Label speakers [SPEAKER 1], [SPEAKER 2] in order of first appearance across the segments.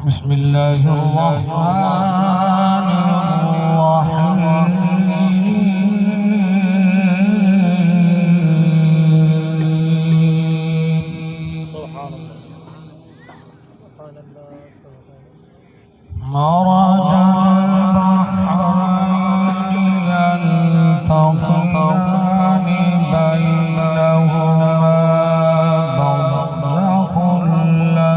[SPEAKER 1] بسم الله الرحمن الرحيم سبحان الله مرج البحرين يلتقيان بينهما برزخ لا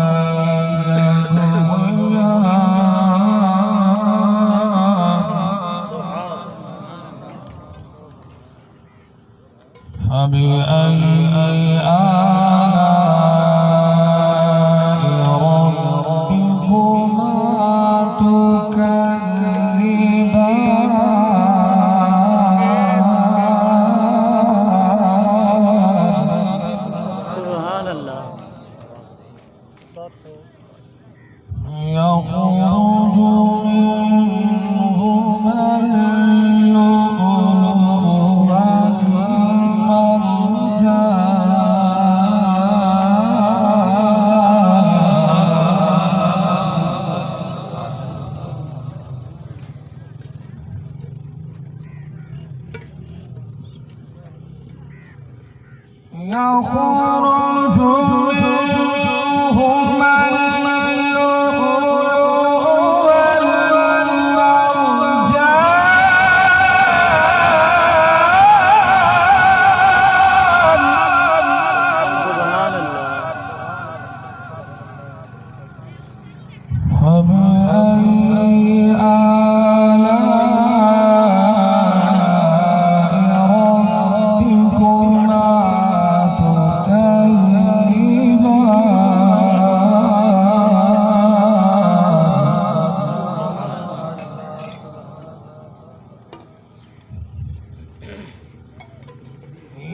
[SPEAKER 1] فبأي آلاء ربكما تكذبان سبحان الله يخرج منهما اللؤلؤ يخرج منهما اللؤلؤ والمرجان سبحان الله فبأي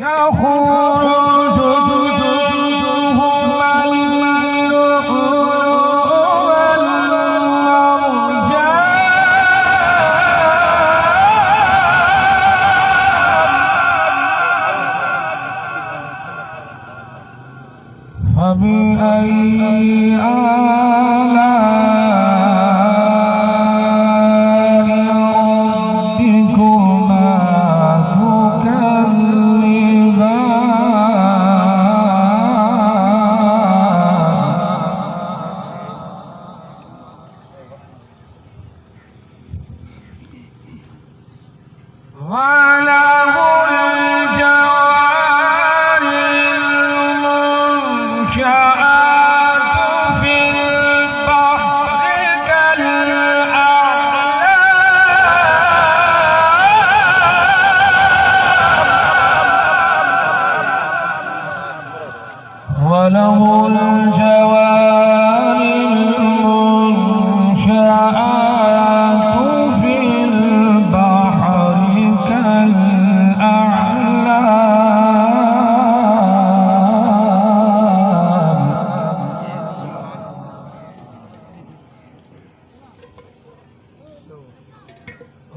[SPEAKER 1] يخرج منهما اللؤلؤ والمرجان فبأي آلاء ربكما وله الجوار المنشآت في البحر كالأعلام وله الجوار المنشآت في البحر كالأعلام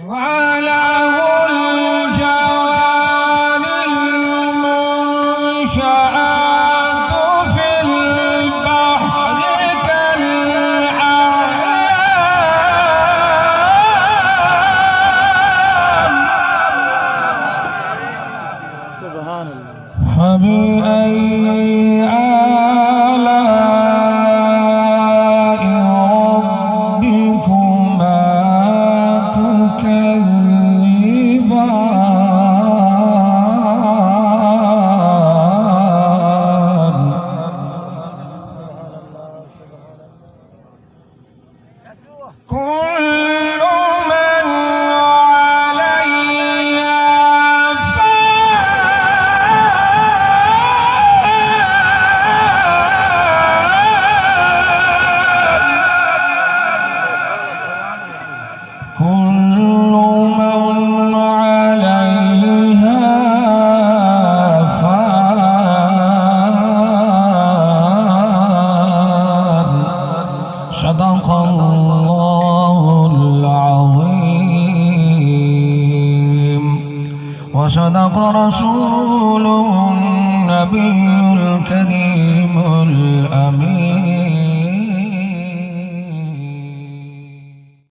[SPEAKER 1] وله الجوار المنشآت في البحر كالأعلام سبحان الله فبأي آلاء ربكما تكذبان كل من عليها كل من عليها فان صدق الله العظيم وصدق رسوله النبي